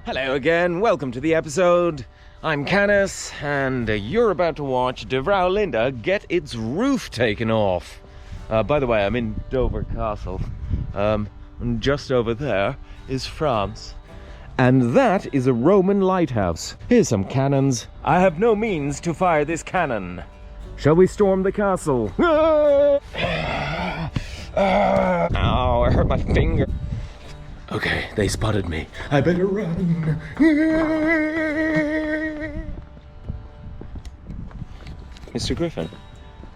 Hello again, welcome to the episode. I'm Canis, and you're about to watch Barge Linda get its roof taken off. By the way, I'm in Dover Castle, and just over there is France. And that is a Roman lighthouse. Here's some cannons. I have no means to fire this cannon. Shall we storm the castle? Ow, I hurt my finger. Okay, they spotted me. I better run. Mr. Griffin.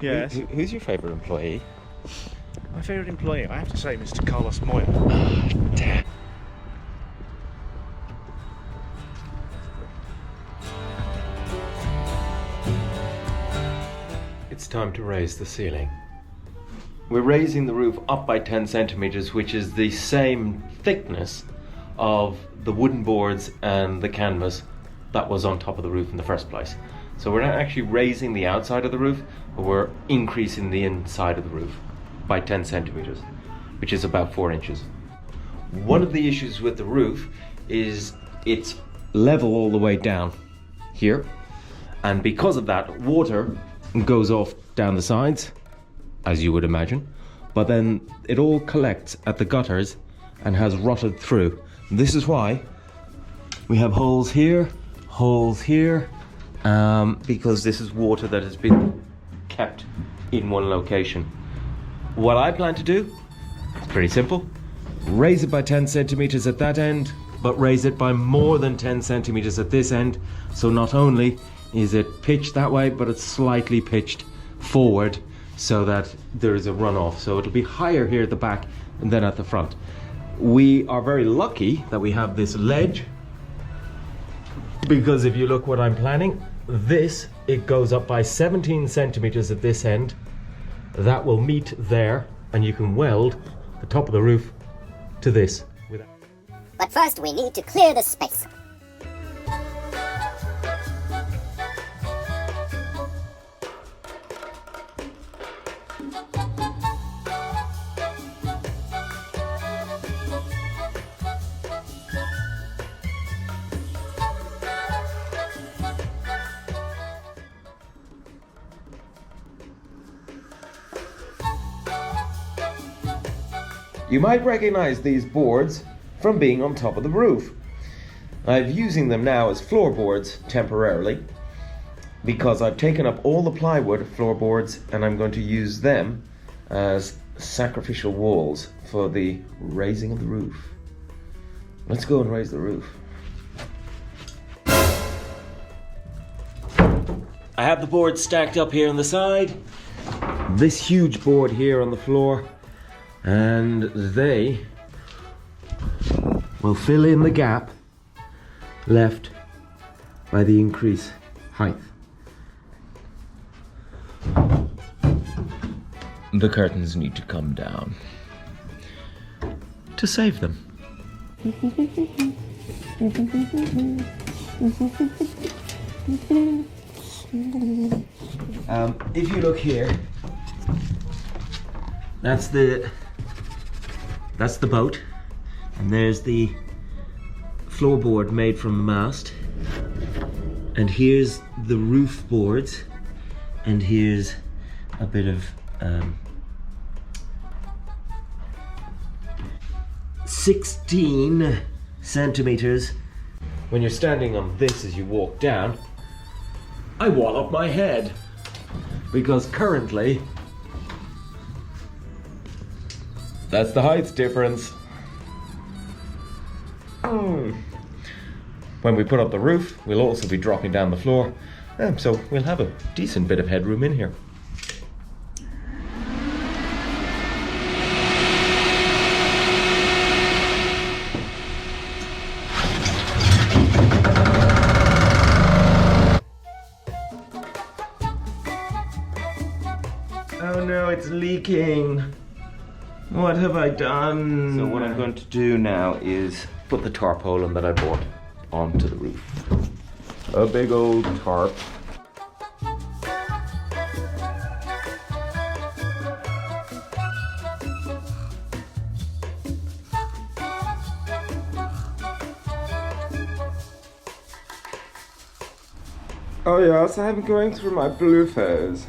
Yes. Who's your favourite employee? My favourite employee, I have to say, Mr. Carlos Moya. Damn. It's time to raise the ceiling. We're raising the roof up by 10 centimeters, which is the same thickness of the wooden boards and the canvas that was on top of the roof in the first place. So we're not actually raising the outside of the roof, but we're increasing the inside of the roof by 10 centimeters, which is about 4 inches. One of the issues with the roof is it's level all the way down here, and because of that, water goes off down the sides, as you would imagine, but then it all collects at the gutters and has rotted through. This is why we have holes here, because this is water that has been kept in one location. What I plan to do is pretty simple. Raise it by 10 centimeters at that end, but raise it by more than 10 centimeters at this end. So not only is it pitched that way, but it's slightly pitched forward so that there is a runoff. So it'll be higher here at the back and then at the front. We are very lucky that we have this ledge, because if you look what I'm planning, it goes up by 17 centimeters at this end. That will meet there, and you can weld the top of the roof to this. But first we need to clear the space. You might recognize these boards from being on top of the roof. I'm using them now as floorboards temporarily, because I've taken up all the plywood floorboards and I'm going to use them as sacrificial walls for the raising of the roof. Let's go and raise the roof. I have the boards stacked up here on the side, this huge board here on the floor, and they will fill in the gap left by the increased height. The curtains need to come down to save them. If you look here, that's the boat, and there's the floorboard made from the mast, and here's the roof boards, and here's a bit of 16 centimeters. When you're standing on this as you walk down, I wallop my head, because currently that's the height difference. When we put up the roof, we'll also be dropping down the floor, so we'll have a decent bit of headroom in here. Oh no, it's leaking. What have I done? So what I'm going to do now is put the tarpaulin that I bought onto the roof. A big old tarp. Oh yes, I'm going through my blue phase.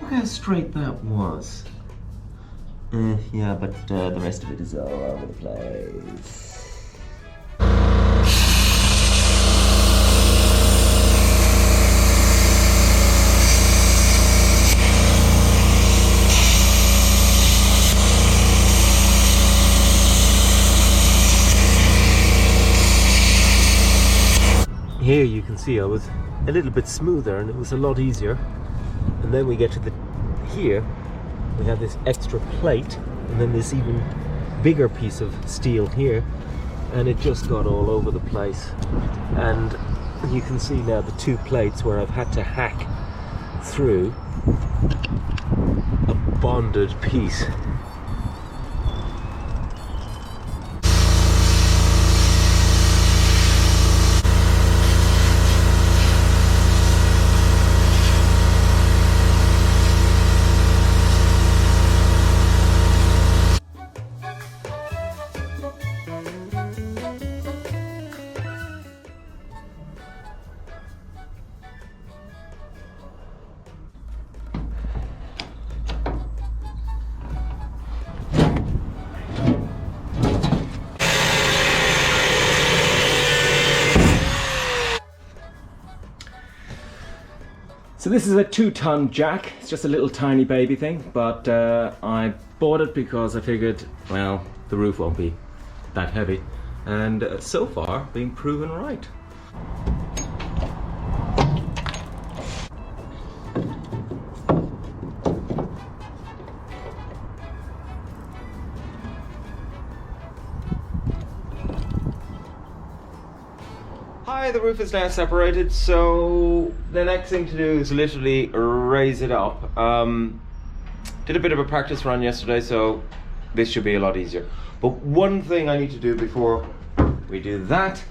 Look how straight that was. Yeah, but the rest of it is all over the place. Here you can see I was a little bit smoother and it was a lot easier. And then we get to here we have this extra plate and then this even bigger piece of steel here, and it just got all over the place. And you can see now the two plates where I've had to hack through a bonded piece. So this is a 2-ton jack. It's just a little tiny baby thing, but I bought it because I figured, well, the roof won't be that heavy, and so far being proven right. Hi, the roof is now separated, so the next thing to do is literally raise it up. Did a bit of a practice run yesterday, so this should be a lot easier. But one thing I need to do before we do that,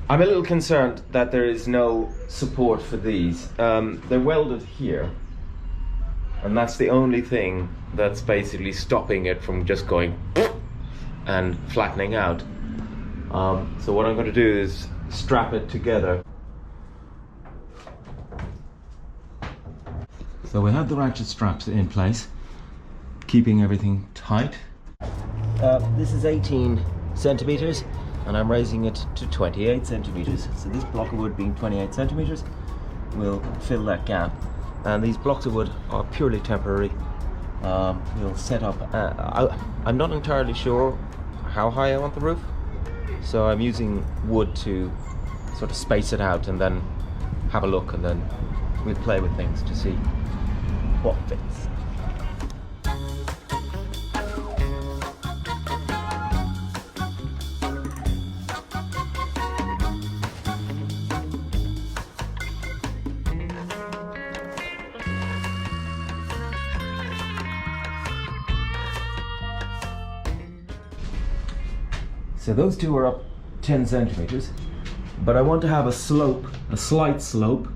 I'm a little concerned that there is no support for these. They're welded here, and that's the only thing that's basically stopping it from just going and flattening out. So what I'm going to do is strap it together. So we have the ratchet straps in place, keeping everything tight. This is 18 centimeters and I'm raising it to 28 centimeters. So this block of wood being 28 centimeters will fill that gap. And these blocks of wood are purely temporary. We'll set up, I'm not entirely sure how high I want the roof. So I'm using wood to sort of space it out and then have a look, and then we'll play with things to see what fits. So those two are up 10 centimeters, but I want to have a slope, a slight slope.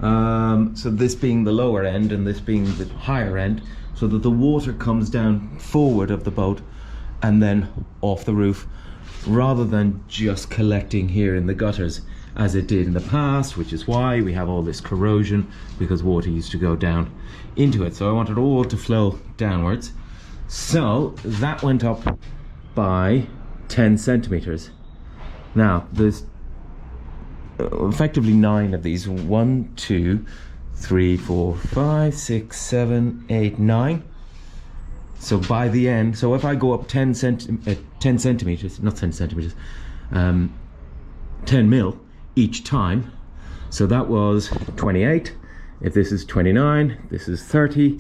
So this being the lower end and this being the higher end, so that the water comes down forward of the boat and then off the roof, rather than just collecting here in the gutters as it did in the past, which is why we have all this corrosion, because water used to go down into it. So I wanted all to flow downwards. So that went up by 10 centimeters. Now there's effectively 9 of these. 1, 2, 3, 4, 5, 6, 7, 8, 9. So by the end, so if I go up 10 centimeters, not 10 centimeters, 10 mil each time, so that was 28. If this is 29, this is 30,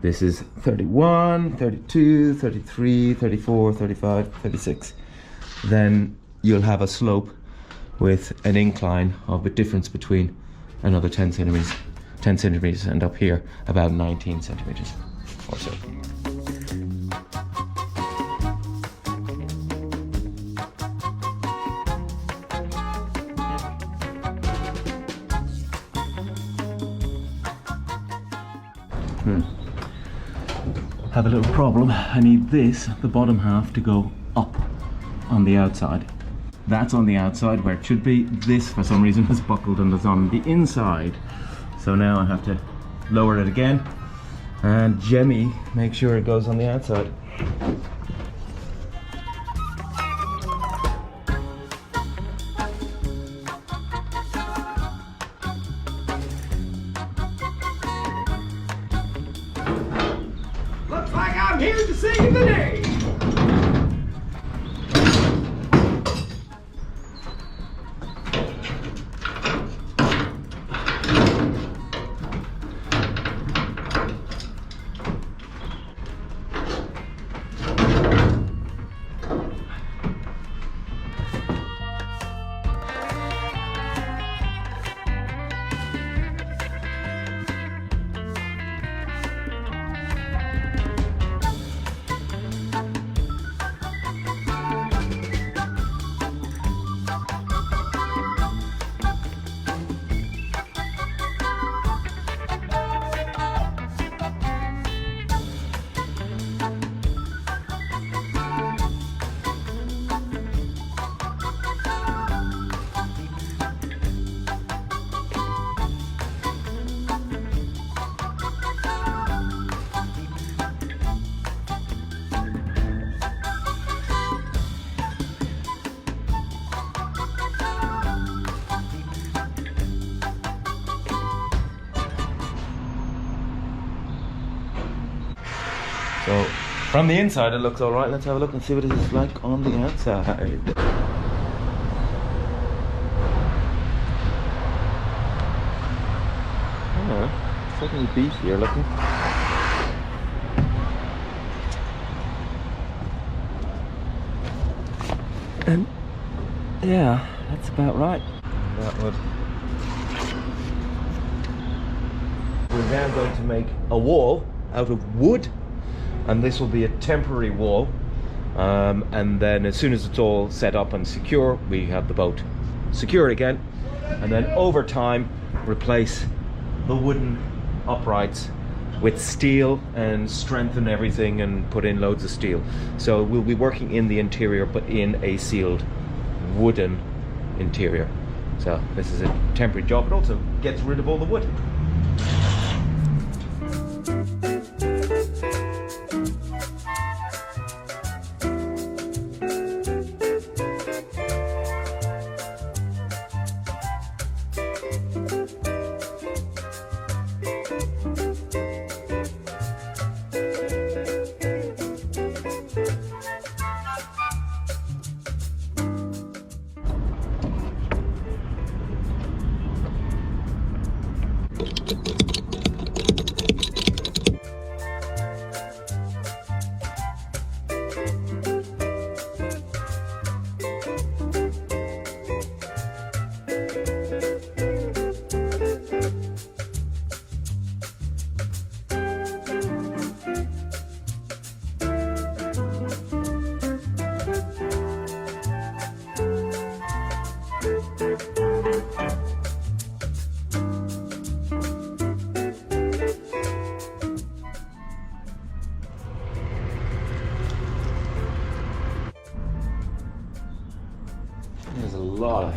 this is 31, 32, 33, 34, 35, 36. Then you'll have a slope with an incline of a difference between another 10 centimeters, and up here about 19 centimeters or so. Have a little problem. I need this, the bottom half, to go up on the outside. That's on the outside where it should be. This, for some reason, is buckled and is on the inside. So now I have to lower it again and jemmy make sure it goes on the outside. Looks like I'm here to save the day. So from the inside it looks all right. Let's have a look and see what it is like on the outside. Oh, it's certainly beefier looking. And yeah, that's about right. That would. We're now going to make a wall out of wood, and this will be a temporary wall, and then as soon as it's all set up and secure, we have the boat secure again, and then over time replace the wooden uprights with steel and strengthen everything and put in loads of steel. So we'll be working in the interior but in a sealed wooden interior. So this is a temporary job. It also gets rid of all the wood.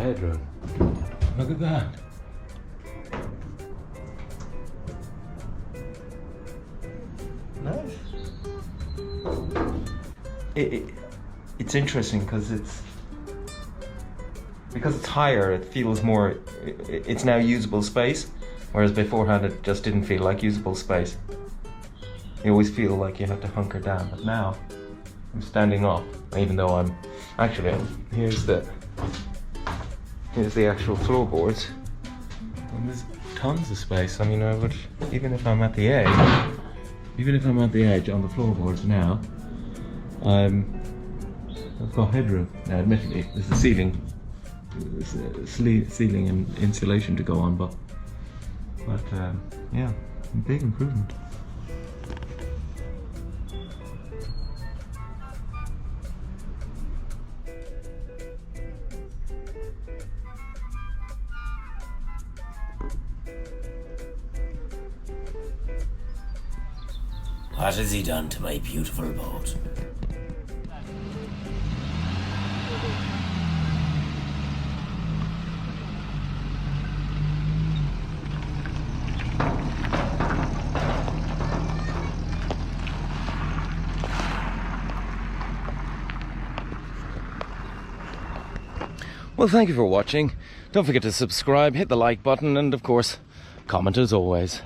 headroom. Look at that. Nice. It's interesting because it's higher. It feels more. It's now usable space, whereas beforehand it just didn't feel like usable space. You always feel like you have to hunker down, but now I'm standing up, even though I'm actually here's the actual floorboards, and there's tons of space. I mean, I would even if I'm at the edge on the floorboards now, I've got headroom. Now, admittedly, there's a ceiling and insulation to go on, but yeah, big improvement. What has he done to my beautiful boat? Well, thank you for watching. Don't forget to subscribe, hit the like button, and of course, comment as always.